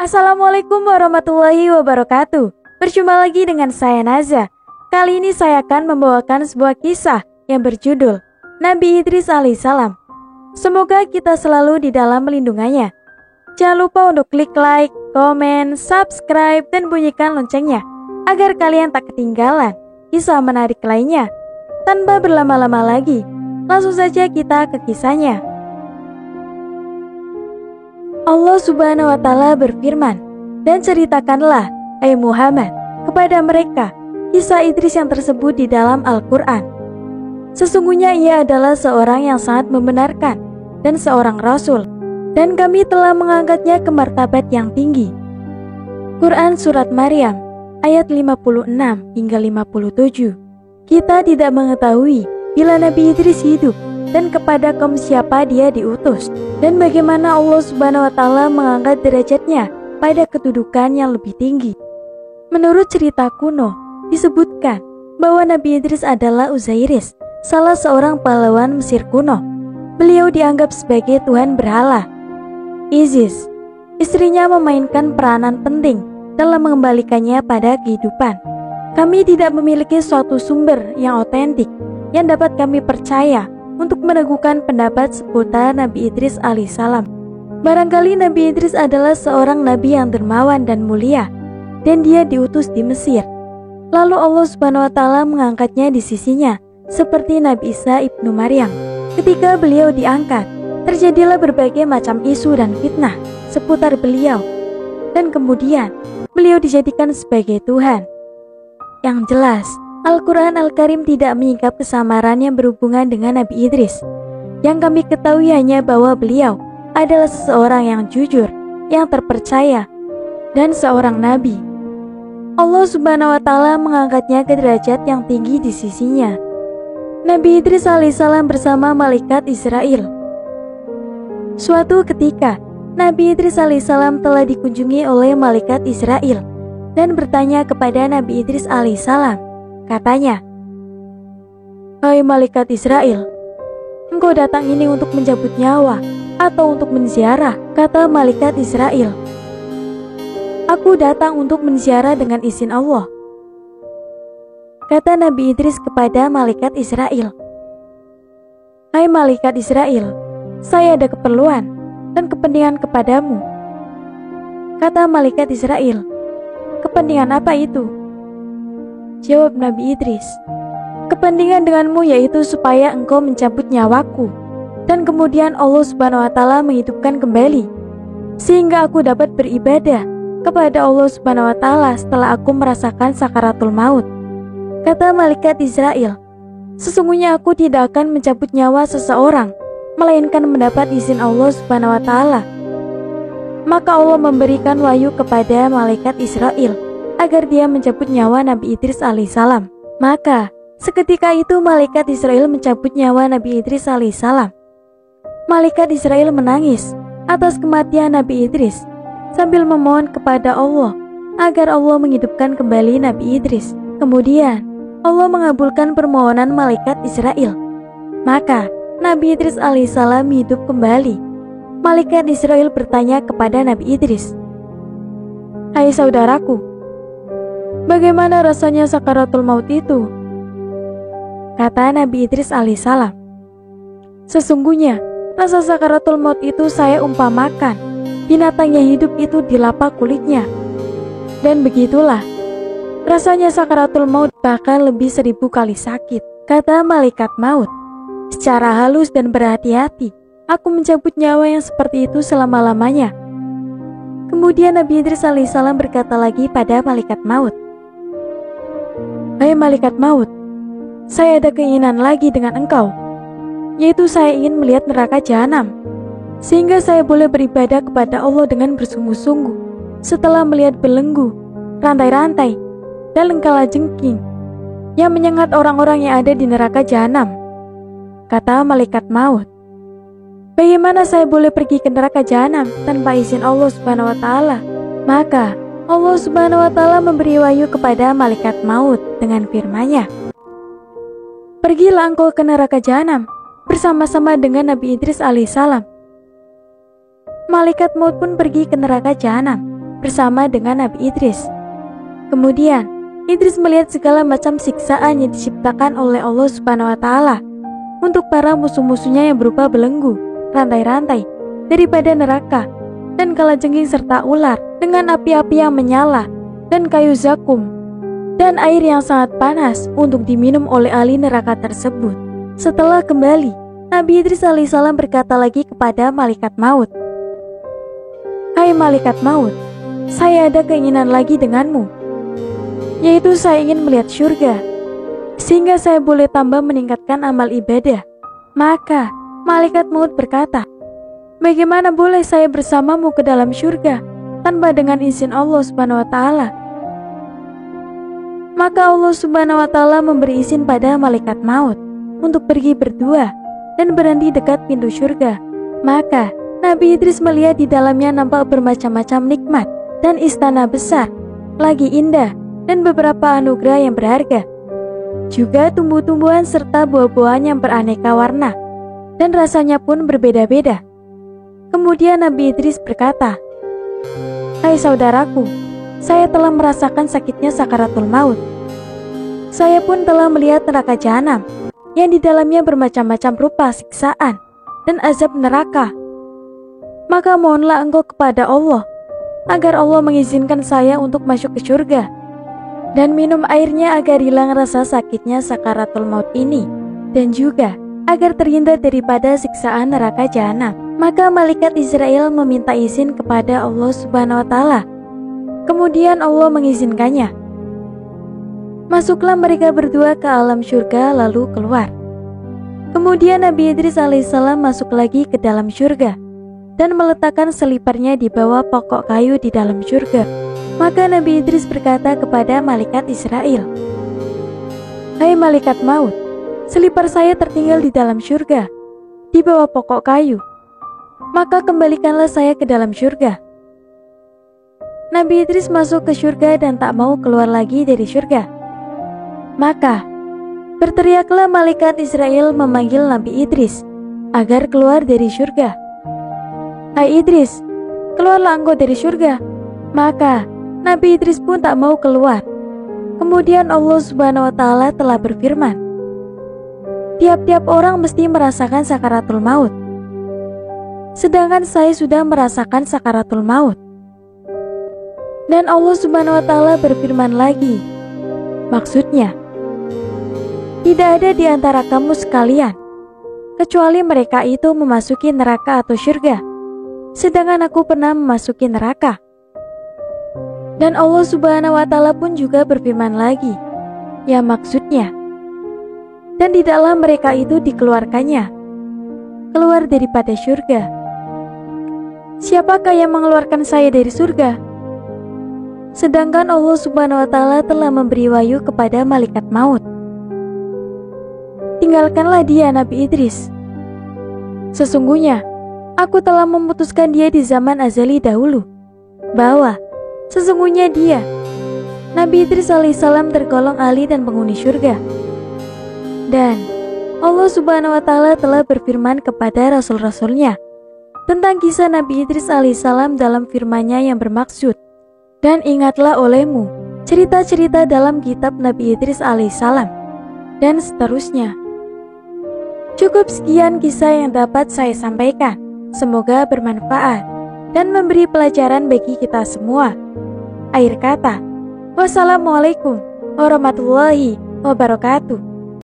Assalamualaikum warahmatullahi wabarakatuh. Berjumpa lagi dengan saya Naza. Kali ini saya akan membawakan sebuah kisah yang berjudul Nabi Idris alaihissalam. Semoga kita selalu di dalam lindungannya. Jangan lupa untuk klik like, komen, subscribe, dan bunyikan loncengnya agar kalian tak ketinggalan kisah menarik lainnya. Tanpa berlama-lama lagi, langsung saja kita ke kisahnya. Allah Subhanahu wa Ta'ala berfirman, "Dan ceritakanlah, hai Muhammad, kepada mereka kisah Idris yang tersebut di dalam Al-Quran. Sesungguhnya ia adalah seorang yang sangat membenarkan dan seorang rasul, dan kami telah mengangkatnya ke martabat yang tinggi." Quran Surat Maryam ayat 56 hingga 57. Kita tidak mengetahui bila Nabi Idris hidup dan kepada kaum siapa dia diutus, dan bagaimana Allah Subhanahu wa Ta'ala mengangkat derajatnya pada kedudukan yang lebih tinggi. Menurut cerita kuno, disebutkan bahwa Nabi Idris adalah Uzairis, salah seorang pahlawan Mesir kuno. Beliau dianggap sebagai Tuhan berhala. Isis, istrinya, memainkan peranan penting dalam mengembalikannya pada kehidupan. Kami tidak memiliki suatu sumber yang otentik yang dapat kami percaya untuk meneguhkan pendapat seputar Nabi Idris alaihissalam. Barangkali Nabi Idris adalah seorang nabi yang dermawan dan mulia, dan dia diutus di Mesir. Lalu Allah Subhanahu wa Ta'ala mengangkatnya di sisinya, seperti Nabi Isa ibnu Maryam. Ketika beliau diangkat, terjadilah berbagai macam isu dan fitnah seputar beliau, dan kemudian beliau dijadikan sebagai Tuhan. Yang jelas, Al-Quran Al-Karim tidak menyingkap kesamaran yang berhubungan dengan Nabi Idris. Yang kami ketahui hanya bahwa beliau adalah seseorang yang jujur, yang terpercaya, dan seorang nabi. Allah Subhanahu wa Ta'ala mengangkatnya ke derajat yang tinggi di sisinya. Nabi Idris alaihissalam bersama malaikat Israel. Suatu ketika, Nabi Idris alaihissalam telah dikunjungi oleh malaikat Israel dan bertanya kepada Nabi Idris alaihissalam. Katanya, "Hai malaikat Israel, engkau datang ini untuk mencabut nyawa atau untuk menziarah?" Kata malaikat Israel, "Aku datang untuk menziarah dengan izin Allah." Kata Nabi Idris kepada malaikat Israel, "Hai malaikat Israel, saya ada keperluan dan kepentingan kepadamu." Kata malaikat Israel, "Kepentingan apa itu?" Jawab Nabi Idris, "Kepentingan denganmu yaitu supaya engkau mencabut nyawaku, dan kemudian Allah Subhanahu wa Ta'ala menghidupkan kembali, sehingga aku dapat beribadah kepada Allah Subhanahu wa Ta'ala setelah aku merasakan sakaratul maut." Kata malaikat Israel, "Sesungguhnya aku tidak akan mencabut nyawa seseorang, melainkan mendapat izin Allah Subhanahu wa Ta'ala." Maka Allah memberikan wahyu kepada malaikat Israel agar dia mencabut nyawa Nabi Idris alaihissalam. Maka seketika itu malaikat Israel mencabut nyawa Nabi Idris alaihissalam. Malaikat Israel menangis atas kematian Nabi Idris sambil memohon kepada Allah agar Allah menghidupkan kembali Nabi Idris. Kemudian Allah mengabulkan permohonan malaikat Israel. Maka Nabi Idris alaihissalam hidup kembali. Malaikat Israel bertanya kepada Nabi Idris, "Hai saudaraku, bagaimana rasanya sakaratul maut itu?" Kata Nabi Idris alaihissalam, "Sesungguhnya rasa sakaratul maut itu saya umpamakan binatang yang hidup itu dilapak kulitnya. Dan begitulah rasanya sakaratul maut, bahkan lebih 1000 kali sakit." Kata malaikat maut, "Secara halus dan berhati-hati aku mencabut nyawa yang seperti itu selama-lamanya." Kemudian Nabi Idris alaihissalam berkata lagi pada malaikat maut, "Hai malaikat maut, saya ada keinginan lagi dengan engkau, yaitu saya ingin melihat neraka jahanam, sehingga saya boleh beribadah kepada Allah dengan bersungguh-sungguh setelah melihat belenggu, rantai-rantai, dan kalajengking yang menyengat orang-orang yang ada di neraka jahanam." Kata malaikat maut, "Bagaimana saya boleh pergi ke neraka jahanam tanpa izin Allah Subhanahu wa Ta'ala?" Maka Allah Subhanahu wa Ta'ala memberi wahyu kepada malaikat maut dengan firman-Nya, "Pergilah engkau ke neraka jahanam bersama-sama dengan Nabi Idris alaihissalam." Malaikat maut pun pergi ke neraka jahanam bersama dengan Nabi Idris. Kemudian, Idris melihat segala macam siksaan yang diciptakan oleh Allah Subhanahu wa Ta'ala untuk para musuh-musuhnya yang berupa belenggu, rantai-rantai daripada neraka, dan kalajengking serta ular dengan api-api yang menyala, dan kayu zakum, dan air yang sangat panas untuk diminum oleh ahli neraka tersebut. Setelah kembali, Nabi Idris alaihissalam berkata lagi kepada malaikat maut, "Hai malaikat maut, saya ada keinginan lagi denganmu, yaitu saya ingin melihat surga, sehingga saya boleh tambah meningkatkan amal ibadah." Maka malaikat maut berkata, "Bagaimana boleh saya bersamamu ke dalam surga tanpa dengan izin Allah Subhanahu wa Ta'ala?" Maka Allah Subhanahu wa Ta'ala memberi izin pada malaikat maut untuk pergi berdua dan berhenti dekat pintu surga. Maka Nabi Idris melihat di dalamnya nampak bermacam-macam nikmat dan istana besar, lagi indah, dan beberapa anugerah yang berharga. Juga tumbuh-tumbuhan serta buah-buahan yang beraneka warna, dan rasanya pun berbeda-beda. Kemudian Nabi Idris berkata, "Hai saudaraku, saya telah merasakan sakitnya sakaratul maut. Saya pun telah melihat neraka jahanam, yang di dalamnya bermacam-macam rupa siksaan dan azab neraka. Maka mohonlah engkau kepada Allah, agar Allah mengizinkan saya untuk masuk ke surga, dan minum airnya agar hilang rasa sakitnya sakaratul maut ini, dan juga agar terhindar daripada siksaan neraka jahanam." Maka malaikat Israel meminta izin kepada Allah Subhanahu wa Ta'ala. Kemudian Allah mengizinkannya. Masuklah mereka berdua ke alam surga lalu keluar. Kemudian Nabi Idris alaihissalam masuk lagi ke dalam surga dan meletakkan seliparnya di bawah pokok kayu di dalam surga. Maka Nabi Idris berkata kepada malaikat Israel, "Hai malaikat maut, selipar saya tertinggal di dalam surga, di bawah pokok kayu. Maka kembalikanlah saya ke dalam surga." Nabi Idris masuk ke surga dan tak mau keluar lagi dari surga. Maka berteriaklah malaikat Israel memanggil Nabi Idris agar keluar dari surga. "Hai Idris, keluarlah engkau dari surga." Maka Nabi Idris pun tak mau keluar. Kemudian Allah Subhanahu wa Ta'ala telah berfirman, "Tiap-tiap orang mesti merasakan sakaratul maut, sedangkan saya sudah merasakan sakaratul maut." Dan Allah Subhanahu wa Ta'ala berfirman lagi, maksudnya, "Tidak ada di antara kamu sekalian kecuali mereka itu memasuki neraka atau surga, sedangkan aku pernah memasuki neraka." Dan Allah Subhanahu wa Ta'ala pun juga berfirman lagi, ya maksudnya, "Dan tidaklah mereka itu dikeluarkannya keluar daripada surga. Siapakah yang mengeluarkan saya dari surga?" Sedangkan Allah Subhanahu wa Ta'ala telah memberi wahyu kepada malaikat maut, "Tinggalkanlah dia Nabi Idris. Sesungguhnya aku telah memutuskan dia di zaman azali dahulu, bahwa sesungguhnya dia, Nabi Idris alaihissalam, tergolong ahli dan penghuni surga." Dan Allah Subhanahu wa Ta'ala telah berfirman kepada rasul-rasulnya tentang kisah Nabi Idris alaihissalam dalam firman-Nya yang bermaksud, "Dan ingatlah olehmu cerita-cerita dalam kitab Nabi Idris alaihissalam," dan seterusnya. Cukup sekian kisah yang dapat saya sampaikan. Semoga bermanfaat dan memberi pelajaran bagi kita semua. Akhir kata, wassalamualaikum warahmatullahi wabarakatuh.